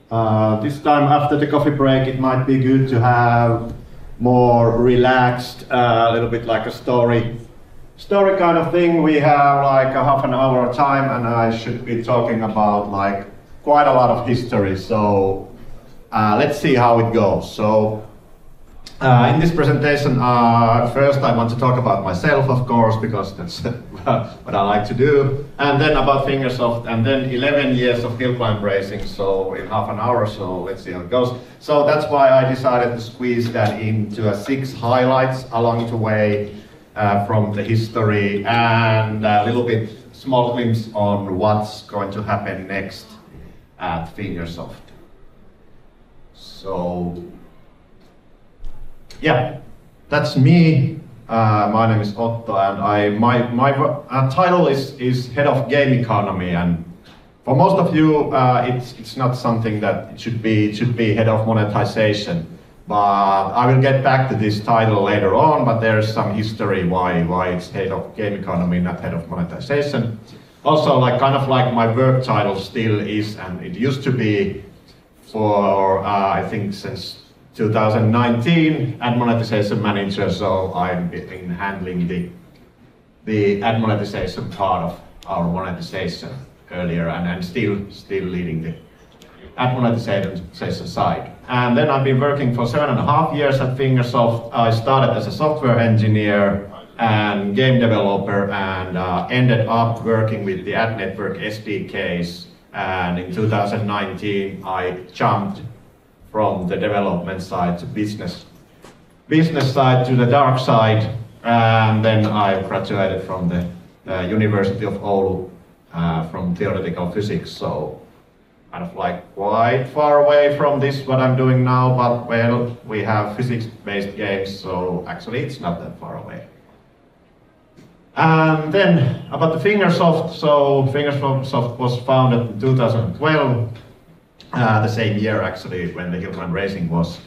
This time after the coffee break, it might be good to have more relaxed, a little bit like a story kind of thing. We have like a half an hour time, and I should be talking about like quite a lot of history. So let's see how it goes. So in this presentation, first I want to talk about myself, of course, because that's what I like to do, and then about Fingersoft, and then 11 years of hill climb racing, so in half an hour, so let's see how it goes. So that's why I decided to squeeze that into 6 highlights along the way from the history, and a little bit small glimpse on what's going to happen next at Fingersoft. So yeah, that's me. My name is Otto, and my title is Head of Game Economy. And for most of you, it's not something that it should be Head of Monetization. But I will get back to this title later on. But there's some history why it's Head of Game Economy, not Head of Monetization. Also, like kind of like my work title still is, and it used to be for I think since 2019, Ad Monetization Manager, so I've been handling the ad monetization part of our monetization earlier, and still leading the ad monetization side. And then I've been working for 7.5 years at Fingersoft. I started as a software engineer and game developer, and ended up working with the ad network SDKs. And in 2019, I jumped from the development side to business side to the dark side, and then I graduated from the University of Oulu from theoretical physics, so kind of like quite far away from this what I'm doing now, but well, we have physics-based games, so actually it's not that far away. And then about the Fingersoft, so Fingersoft was founded in 2012. The same year actually when the hill climb racing was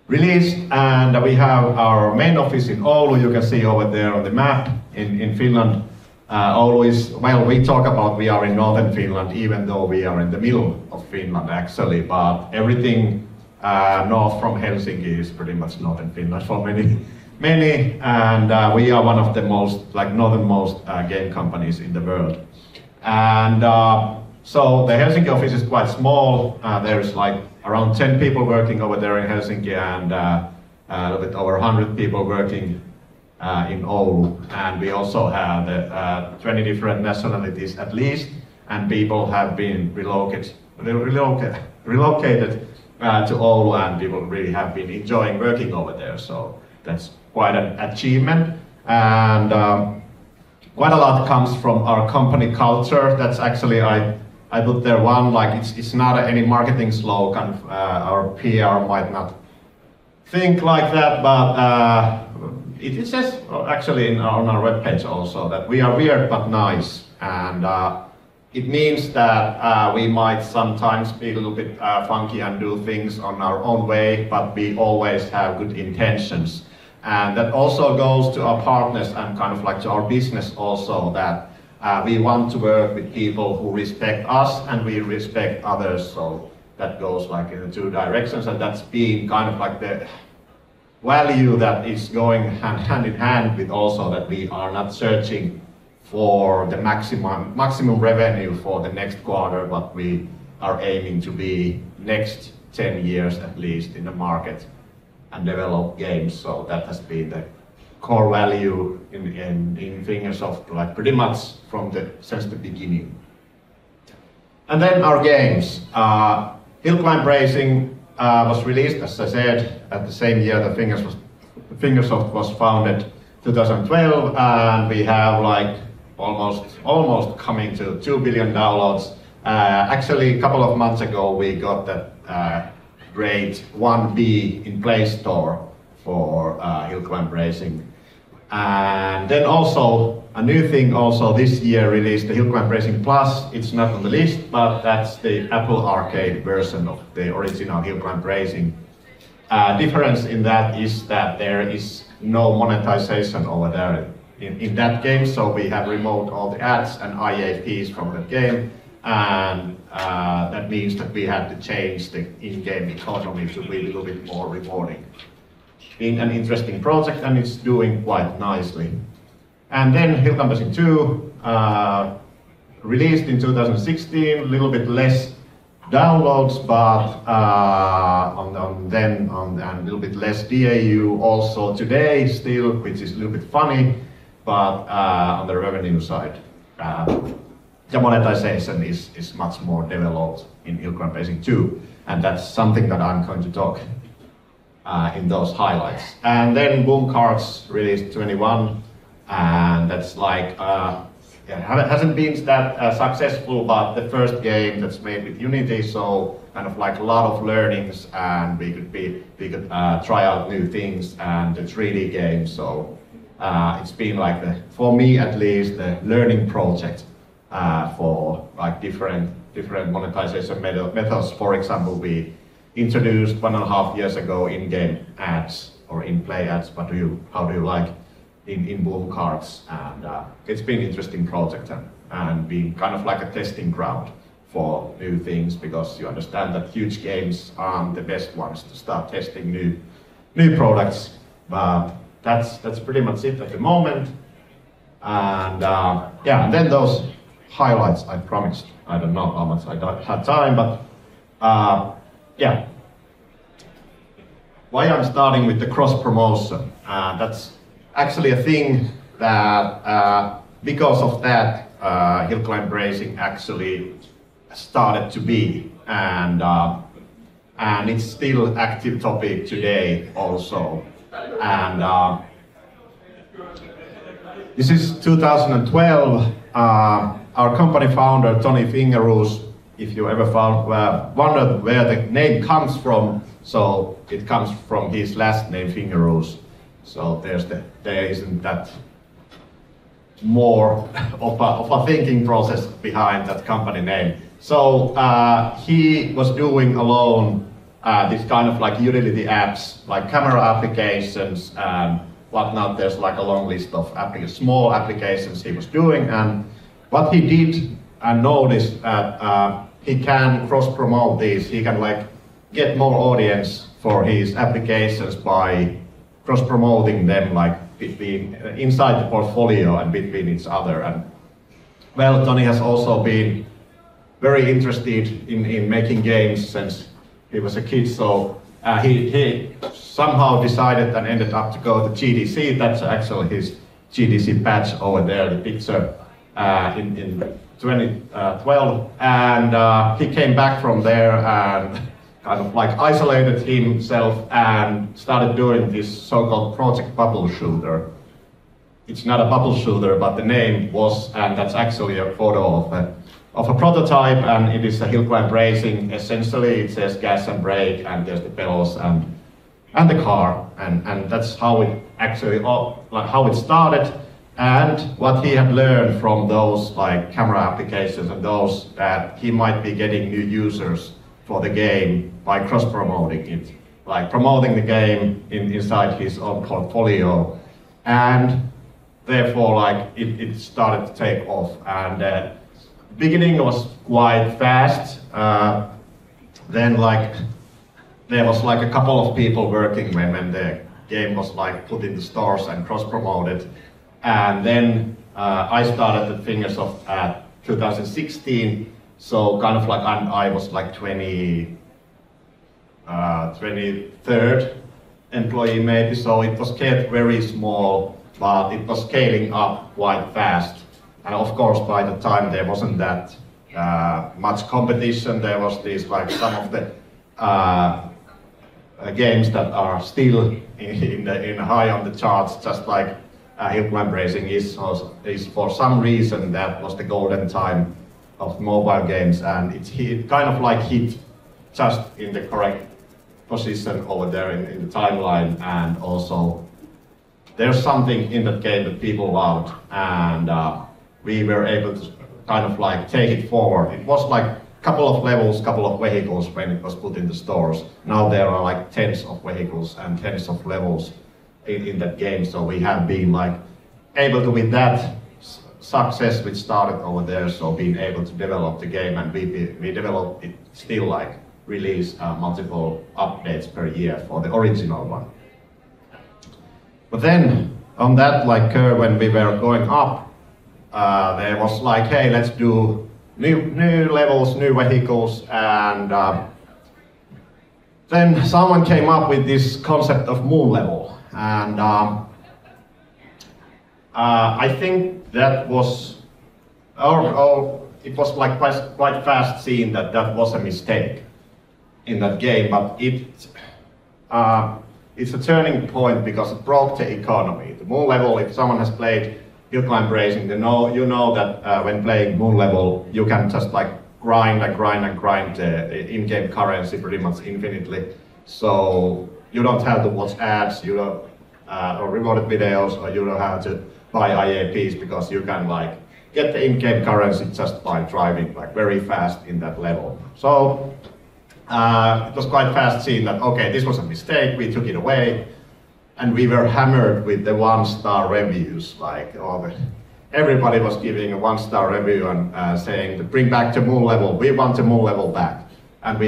released, and we have our main office in Oulu. You can see over there on the map in Finland. Oulu is, well, we talk about we are in northern Finland, even though we are in the middle of Finland actually, but everything north from Helsinki is pretty much northern Finland for many, and we are one of the most, like northernmost game companies in the world. And so the Helsinki office is quite small. There's like around 10 people working over there in Helsinki, and a little bit over 100 people working in Oulu. And we also have 20 different nationalities at least, and people have been relocated to Oulu, and people really have been enjoying working over there. So that's quite an achievement. And quite a lot comes from our company culture. That's actually, I put there one, like it's not any marketing slogan. Our PR might not think like that, but it says actually on our webpage also that we are weird but nice. And it means that we might sometimes be a little bit funky and do things on our own way, but we always have good intentions. And that also goes to our partners and kind of like to our business also, that we want to work with people who respect us and we respect others. So that goes like in the 2 directions, and that's been kind of like the value that is going hand in hand with also that we are not searching for the maximum revenue for the next quarter, but we are aiming to be next 10 years at least in the market and develop games. So that has been the core value in Fingersoft, like pretty much since the beginning. And then our games. Hill climb racing was released, as I said, at the same year that Fingersoft was founded, 2012, and we have like almost coming to $2 billion downloads. Actually, a couple of months ago, we got that grade 1B in Play Store for hill climb racing. And then also a new thing also this year released, the Hill Climb Racing Plus. It's not on the list, but that's the Apple Arcade version of the original Hill Climb Racing. Difference in that is that there is no monetization over there in that game, so we have removed all the ads and IAPs from the game. and that means that we had to change the in-game economy to be a little bit more rewarding. Being an interesting project, and it's doing quite nicely. And then Hill Climb Racing 2 released in 2016, a little bit less downloads, but and a little bit less DAU also today still, which is a little bit funny, but on the revenue side. The monetization is much more developed in Hill Climb Racing 2, and that's something that I'm going to talk in those highlights. And then Boom Cards released 21, and that's like, it hasn't been that successful, but the first game that's made with Unity, so kind of like a lot of learnings, and we could try out new things, and the 3D game, so it's been like, for me at least, the learning project for like different monetization methods. For example, we introduced 1.5 years ago in-game ads, or in-play ads, how do you like, in Boom Cards, and it's been an interesting project and been kind of like a testing ground for new things, because you understand that huge games aren't the best ones to start testing new products. But that's pretty much it at the moment. And yeah, and then those highlights I promised. I don't know how much I had time, but yeah. Why I'm starting with the cross-promotion. That's actually a thing that, because of that, Hill Climb Racing actually started to be, and it's still an active topic today also. And this is 2012. Our company founder, Tony Fingersoft, if you ever wondered where the name comes from, so it comes from his last name, Fingersoft. So there isn't that more of a thinking process behind that company name. So he was doing alone this kind of like utility apps, like camera applications and whatnot. There's like a long list of small applications he was doing, and what he did and noticed that he can cross-promote these. He can like get more audience for his applications by cross-promoting them, like between inside the portfolio and between each other. And well, Tony has also been very interested in making games since he was a kid, so he somehow decided and ended up to go to GDC. That's actually his GDC badge over there, the picture, in 2012. And he came back from there and kind of like isolated himself and started doing this so-called Project Bubble Shooter. It's not a bubble shooter, but the name was, and that's actually a photo of a prototype, and it is a Hill Climb Racing. Essentially, it says gas and brake, and there's the pedals and the car, and that's how it actually, like how it started, and what he had learned from those like camera applications and those that he might be getting new users for the game by cross-promoting it, like promoting the game inside his own portfolio, and therefore like it started to take off. And beginning was quite fast. Then like there was like a couple of people working when the game was like put in the stores and cross-promoted, and then I started at Fingersoft at 2016. So kind of like I was like 23rd employee maybe, so it was kept very small, but it was scaling up quite fast. And of course by the time there wasn't that much competition. There was these like some of the games that are still in high on the charts, just like Hill Climb Racing is for some reason that was the golden time of mobile games, and it kind of like hit just in the correct position over there in the timeline. And also there's something in that game that people loved, and we were able to kind of like take it forward. It was like a couple of levels, couple of vehicles when it was put in the stores. Now there are like tens of vehicles and tens of levels in that game, so we have been like able to with that success which started over there, so being able to develop the game, and we developed it still like release multiple updates per year for the original one. But then on that like curve, when we were going up, there was like, hey, let's do new levels, new vehicles, and then someone came up with this concept of moon level, and I think that was, it was like quite fast seen that that was a mistake in that game, but it's a turning point because it broke the economy. The moon level, if someone has played hill climb racing, you know that when playing moon level, you can just like grind the in-game currency pretty much infinitely. So you don't have to watch ads, you don't, or rewarded videos, or you don't have to buy IAPs, because you can like get the in-game currency just by driving like very fast in that level. So it was quite fast seen that, okay, this was a mistake, we took it away, and we were hammered with the 1-star reviews, like everybody was giving a 1-star review and saying to bring back the moon level, we want the moon level back. And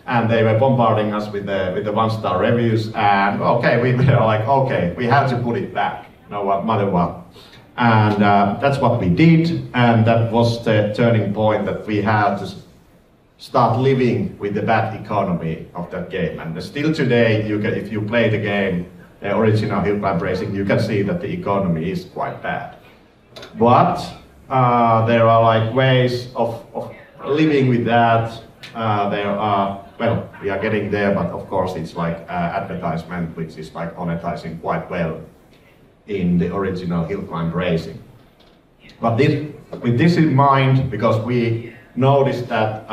and they were bombarding us with the 1-star reviews, and okay, we were like, okay, we have to put it back, no matter what. And that's what we did, and that was the turning point that we had to start living with the bad economy of that game. And still today, if you play the game, the original hill climb racing, you can see that the economy is quite bad. But there are like ways of living with that. There are, well, we are getting there, but of course it's like advertisement, which is like monetizing quite well in the original hill climb racing. But with this in mind, because we noticed that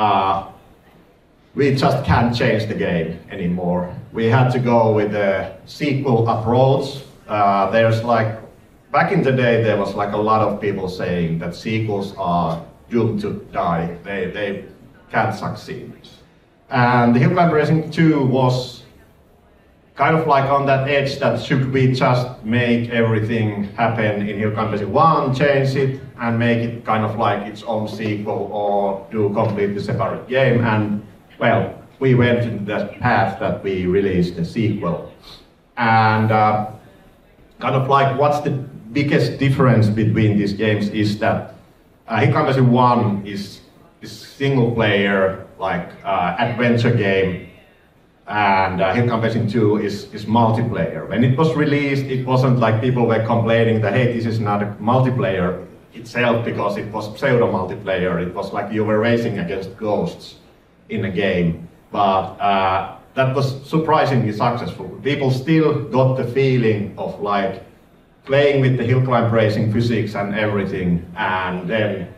we just can't change the game anymore, we had to go with a sequel approach. There's like, back in the day, there was like a lot of people saying that sequels are doomed to die. They can't succeed. And the Hill Climb Racing 2 was kind of like on that edge that should we just make everything happen in Hill Climb Racing 1, change it, and make it kind of like its own sequel, or do a completely separate game. And well, we went in that path that we released the sequel. And kind of like what's the biggest difference between these games is that Hill Climb Racing 1 is single player, like adventure game, and Hill Climb Racing 2 is multiplayer. When it was released, it wasn't like people were complaining that, hey, this is not a multiplayer itself, because it was pseudo multiplayer. It was like you were racing against ghosts in a game. But that was surprisingly successful. People still got the feeling of like playing with the hill climb racing physics and everything, and then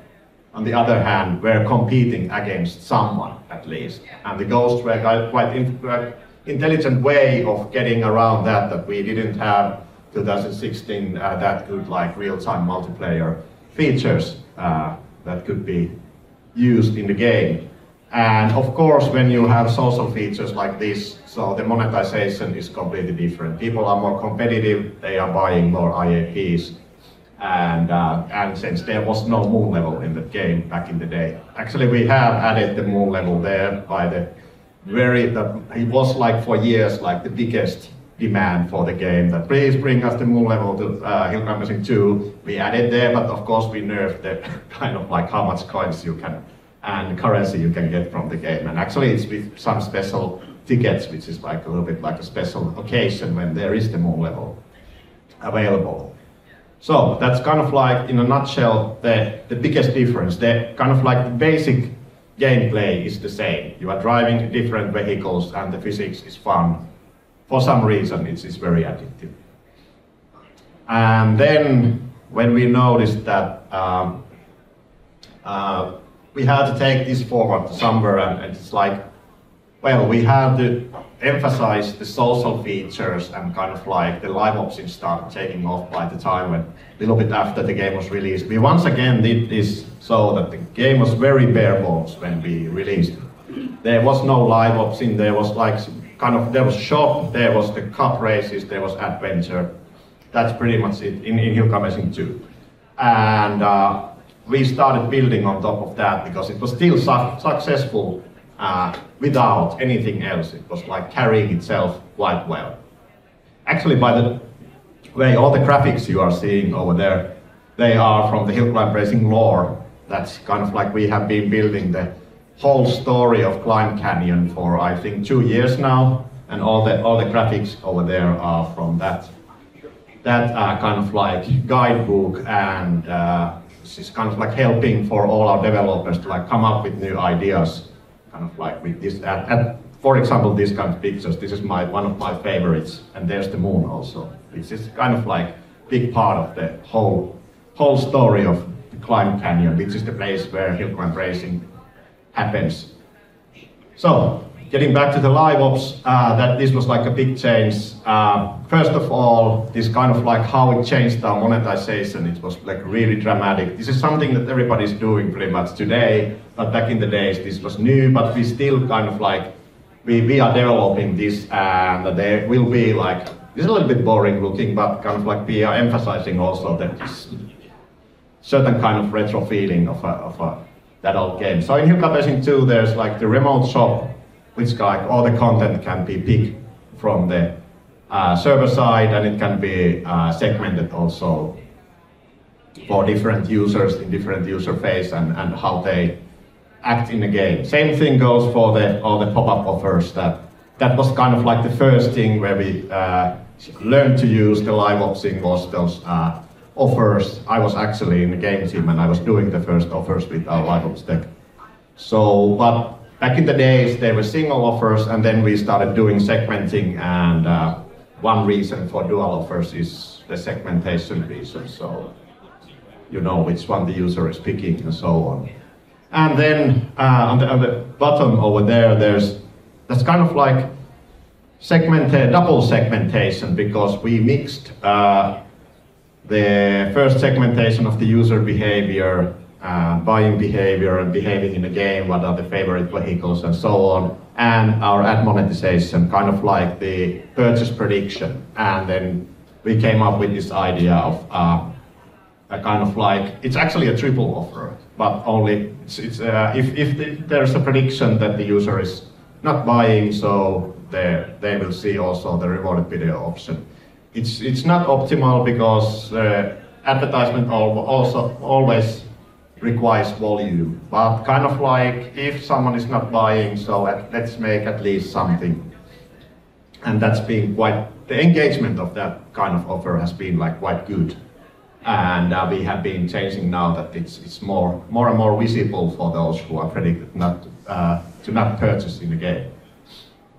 on the other hand, we're competing against someone at least. And the ghosts were quite intelligent way of getting around that we didn't have 2016 that good like real-time multiplayer features that could be used in the game. And of course, when you have social features like this, so the monetization is completely different. People are more competitive, they are buying more IAPs. And since there was no moon level in the game back in the day, actually we have added the moon level there by the it was like for years like the biggest demand for the game, that please bring us the moon level to Hill Climb Racing 2. We added there, but of course we nerfed the kind of like how much coins you can and currency you can get from the game. And actually it's with some special tickets, which is like a little bit like a special occasion when there is the moon level available. So that's kind of like, in a nutshell, the biggest difference. The kind of like the basic gameplay is the same. You are driving different vehicles and the physics is fun. For some reason, it's very addictive. And then when we noticed that we had to take this forward to somewhere, and it's like, well, we had to emphasize the social features, and kind of like the live options started taking off by the time when, a little bit after the game was released. We once again did this so that the game was very bare bones when we released it. There was no live option, there was like kind of, there was shop, there was the cup races, there was adventure. That's pretty much it in Hill Climb Racing 2. And we started building on top of that because it was still successful without anything else. It was like carrying itself quite well. Actually, by the way, all the graphics you are seeing over there, they are from the hill climb racing lore. That's kind of like we have been building the whole story of Climb Canyon for I think 2 years now, and all the graphics over there are from that kind of like guidebook, and this is kind of like helping for all our developers to like come up with new ideas, kind of like with this. For example, these kind of pictures. This is one of my favorites, and there's the moon also. This is kind of like big part of the whole story of the Climb Canyon, which is the place where hill climb racing happens. So, getting back to the live ops, that this was like a big change. First of all, this kind of like how it changed our monetization, it was like really dramatic. This is something that everybody's doing pretty much today, but back in the days this was new, but we still kind of like, we are developing this, and there will be like, this is a little bit boring looking, but kind of like we are emphasizing also that this certain kind of retro feeling of that old game. So in Hill Climb Racing 2 there's like the remote shop, which like all the content can be picked from the server side, and it can be segmented also for different users in different user phase and how they act in the game. Same thing goes for all the pop-up offers. That was kind of like the first thing where we learned to use the live opsing, was those offers. I was actually in the game team and I was doing the first offers with our live ops tech. So, but back in the days they were single offers, and then we started doing segmenting, and one reason for dual offers is the segmentation reason. So you know which one the user is picking and so on. And then on the bottom over there, that's kind of like double segmentation, because we mixed the first segmentation of the user behavior, buying behavior and behaving in the game, what are the favorite vehicles and so on, and our ad monetization, kind of like the purchase prediction. And then we came up with this idea of a kind of like, it's actually a triple offer, but only if there's a prediction that the user is not buying, so they will see also the rewarded video option. It's not optimal because advertisement also always requires volume, but kind of like if someone is not buying, so let's make at least something. And that's been the engagement of that kind of offer has been like quite good. And we have been changing now that it's more and more visible for those who are predicted to not purchase in the game.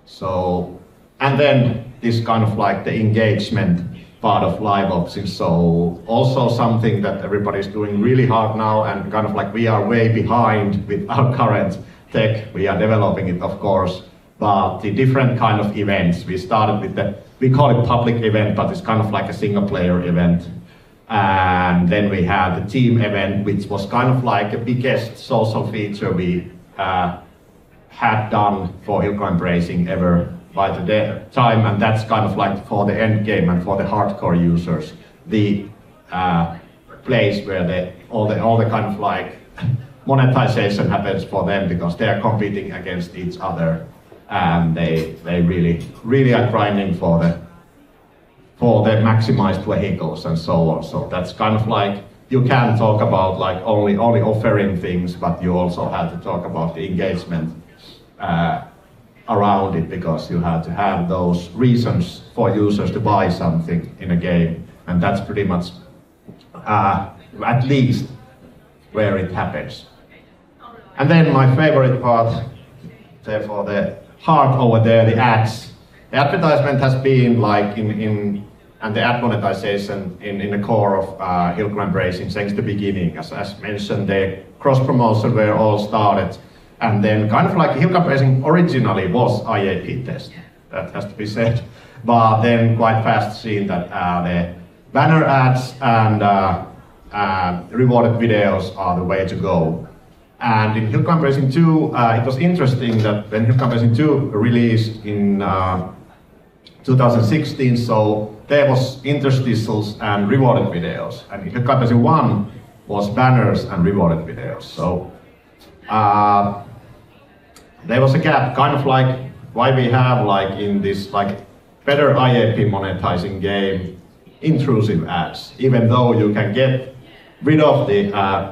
So, and then this kind of like the engagement part of live ops is so also something that everybody's doing really hard now, and kind of like we are way behind with our current tech. We are developing it, of course, but the different kind of events, we started with we call it public event, but it's kind of like a single player event. And then we had the team event, which was kind of like the biggest social feature we had done for hill climb racing ever by the time, and that's kind of like for the end game and for the hardcore users, the place where all the kind of like monetization happens for them, because they are competing against each other, and they really are grinding for the maximized vehicles and so on. So that's kind of like, you can talk about like only offering things, but you also have to talk about the engagement around it, because you have to have those reasons for users to buy something in a game, and that's pretty much at least where it happens. And then my favorite part, therefore the heart over there, the ads. The advertisement has been like and the ad monetization in the core of hill climb racing since the beginning. As mentioned, the cross promotion were all started, and then kind of like hill climb racing originally was IAP test, that has to be said, but then quite fast seen that the banner ads and rewarded videos are the way to go. And in Hill Climb Racing 2, it was interesting that when Hill Climb Racing 2 released in 2016, so there was interstitials and rewarded videos, and Hilkan Racing 1 was banners and rewarded videos. So there was a gap, kind of like why we have like in this like better IAP monetizing game, intrusive ads, even though you can get rid of the,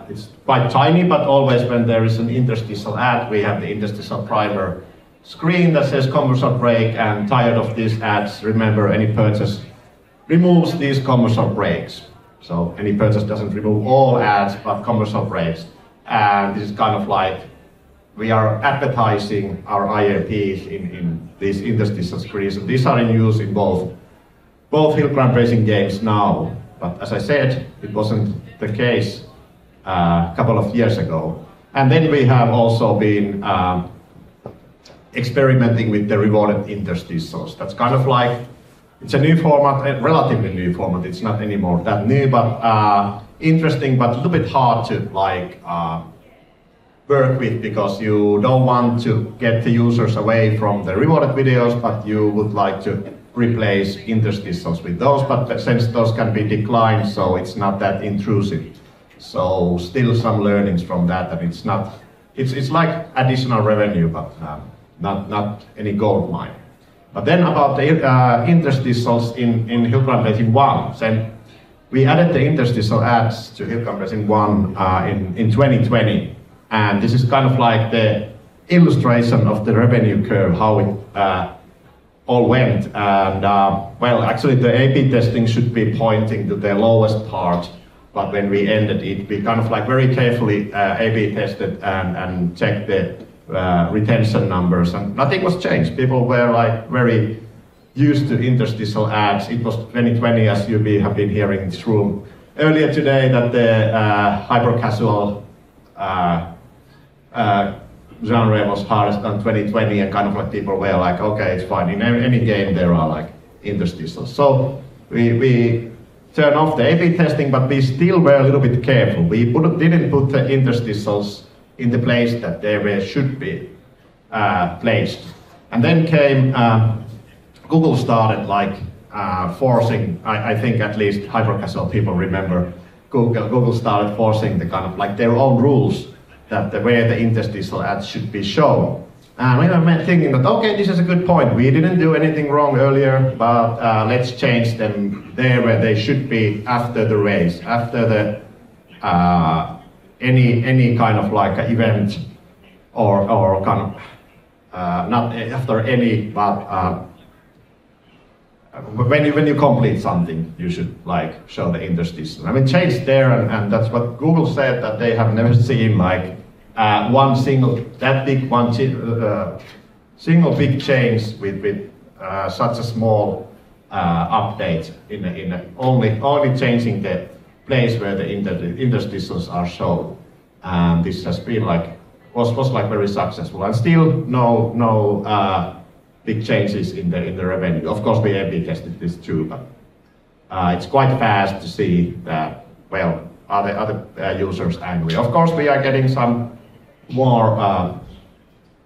it's quite tiny, but always when there is an interstitial ad, we have the interstitial primer screen that says commercial break, and tired of these ads, remember any purchase removes these commercial breaks. So any purchase doesn't remove all ads, but commercial breaks. And this is kind of like, we are advertising our IAPs in these interstitial screens. And these are in use in both Hill Climb Racing games now. But as I said, it wasn't the case a couple of years ago. And then we have also been experimenting with the rewarded interstitials. That's kind of like, it's a new format, a relatively new format. It's not anymore that new, but interesting, but a little bit hard to like work with, because you don't want to get the users away from the rewarded videos, but you would like to replace interstitials with those, but since those can be declined, so it's not that intrusive. So still some learnings from that, and it's not, it's like additional revenue, but not any gold mine. But then about the interstitials in Hill Climb Racing 1, then we added the interstitial ads to Hill Climb Racing 1 in 2020, and this is kind of like the illustration of the revenue curve, how it all went. And well, actually the A/B testing should be pointing to the lowest part, but when we ended it, we kind of like very carefully A/B tested and checked the retention numbers, and nothing was changed. People were like very used to interstitial ads. It was 2020, as you have been hearing in this room earlier today, that the hyper-casual genre was hardest on 2020, and kind of like people were like, okay, it's fine. In any game there are like interstitials. So we turned off the A/B testing, but we still were a little bit careful. We didn't put the interstitials in the place that they should be placed. And then came, Google started like forcing, I think at least hyper-casual people remember, Google started forcing the kind of like their own rules that where the interstitial ads should be shown. And we were thinking that, okay, this is a good point. We didn't do anything wrong earlier, but let's change them there where they should be after the race, after the any kind of like event, or kind of not after any, but when you complete something, you should like show the interstitial. I mean, change there, and that's what Google said, that they have never seen like one single single big change with such a small update in only changing the place where the interstitials are shown. And this has been like was like very successful, and still no big changes in the revenue. Of course, we A/B tested this too, but it's quite fast to see that, well, are the other users angry? Of course, we are getting some more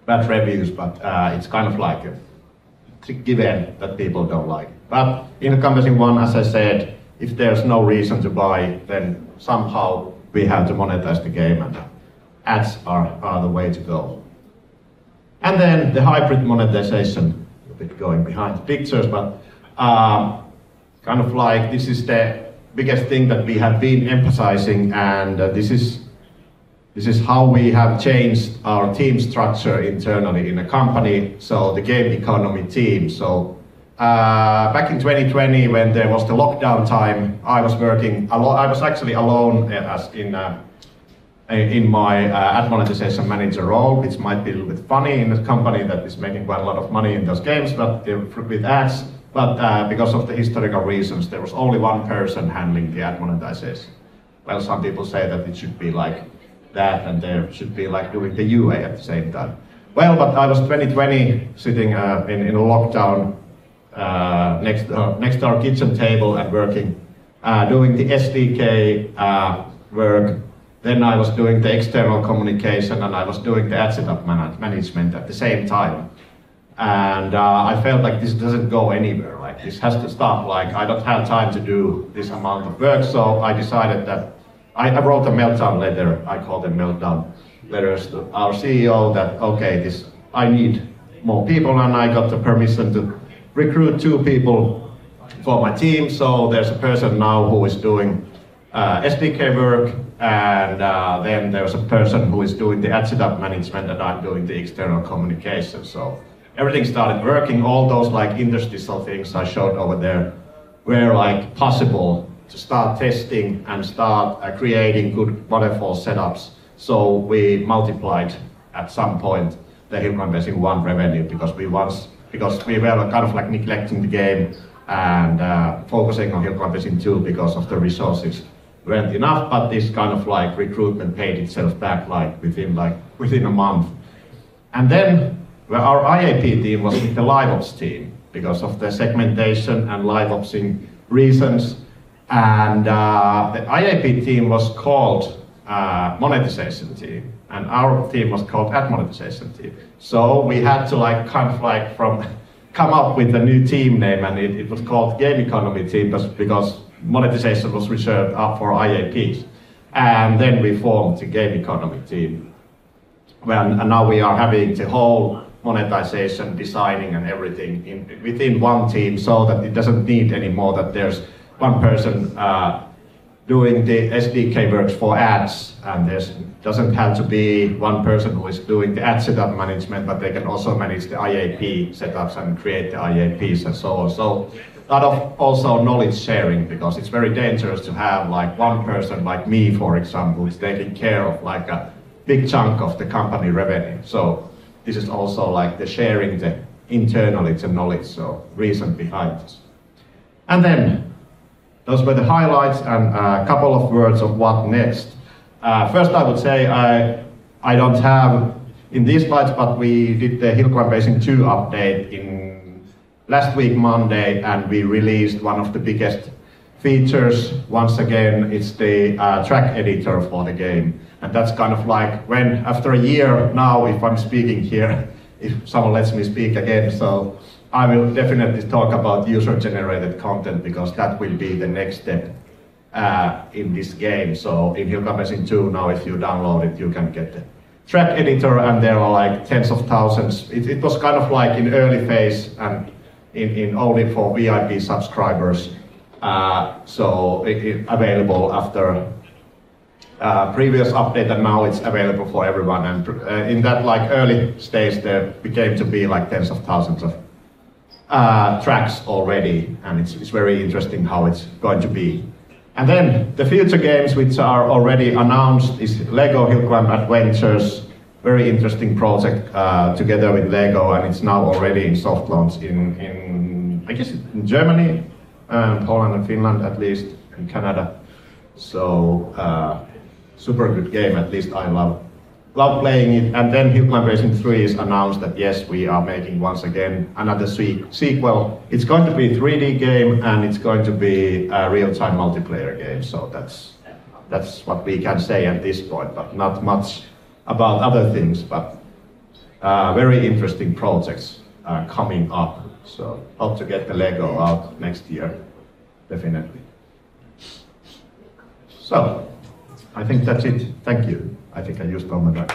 bad reviews, but it's kind of like a given that people don't like. But in the Climb Racing 1, as I said, if there's no reason to buy, then somehow we have to monetize the game, and ads are the way to go. And then the hybrid monetization, a bit going behind the pictures, but kind of like this is the biggest thing that we have been emphasizing, and this is how we have changed our team structure internally in a company, so the game economy team. So back in 2020, when there was the lockdown time, I was working alone. I was actually alone as in my ad monetization manager role, which might be a little bit funny in a company that is making quite a lot of money in those games, but with ads. But because of the historical reasons, there was only one person handling the ad monetization. Well, some people say that it should be like that, and there should be like doing the UA at the same time. Well, but I was 2020 sitting in a lockdown next to our kitchen table and working, doing the SDK work. Then I was doing the external communication, and I was doing the ad setup management at the same time. And I felt like this doesn't go anywhere. like this has to stop, like I don't have time to do this amount of work, so I decided that I wrote a meltdown letter, I call them meltdown letters to our CEO that, okay, I need more people, and I got the permission to recruit 2 people for my team. So there's a person now who is doing SDK work, and then there's a person who is doing the ad setup management, and I'm doing the external communication. So everything started working. All those like interstitial things I showed over there were like possible to start testing and start creating good waterfall setups. So we multiplied at some point the Hill Climb Racing 1 revenue because we were kind of like neglecting the game and focusing on Hill Climb Racing 2 because of the resources weren't enough, but this kind of like recruitment paid itself back within a month. And then our IAP team was with the LiveOps team because of the segmentation and LiveOpsing reasons. And the IAP team was called Monetisation team, and our team was called Ad Monetisation team. So we had to come up with a new team name, and it was called Game Economy team because monetization was reserved up for IAPs. And then we formed the Game Economy team. And now we are having the whole monetization, designing and everything within one team, so that it doesn't need anymore that there's one person doing the SDK works for ads, and there doesn't have to be one person who is doing the ad setup management, but they can also manage the IAP setups and create the IAPs and so on. So a lot of also knowledge sharing, because it's very dangerous to have like one person like me, for example, is taking care of like a big chunk of the company revenue. So this is also like the sharing internally the knowledge, so reason behind this. And then those were the highlights, and a couple of words of what next. First, I would say I don't have in these slides, but we did the Hill Climb Racing 2 update in last week Monday, and we released one of the biggest features. Once again, it's the track editor for the game, and that's kind of like when after a year now, if I'm speaking here, if someone lets me speak again, so I will definitely talk about user-generated content, because that will be the next step in this game. So in Hill Climb Racing 2 now, if you download it, you can get the track editor, and there are like tens of thousands. It was kind of like in early phase and in only for VIP subscribers. So it available after previous update, and now it's available for everyone. And in that like early stage, there became to be like tens of thousands of tracks already, and it's very interesting how it's going to be. And then the future games which are already announced is Lego Hill Climb Adventures, very interesting project together with Lego, and it's now already in soft launch in I guess in Germany, Poland and Finland at least, and Canada. So super good game, at least I love playing it. And then Hill Climb Racing 3 is announced that yes, we are making once again another sequel. It's going to be a 3D game, and it's going to be a real-time multiplayer game. So that's what we can say at this point, but not much about other things. But very interesting projects coming up. So hope to get the Lego out next year, definitely. So I think that's it. Thank you. I think I used all my time.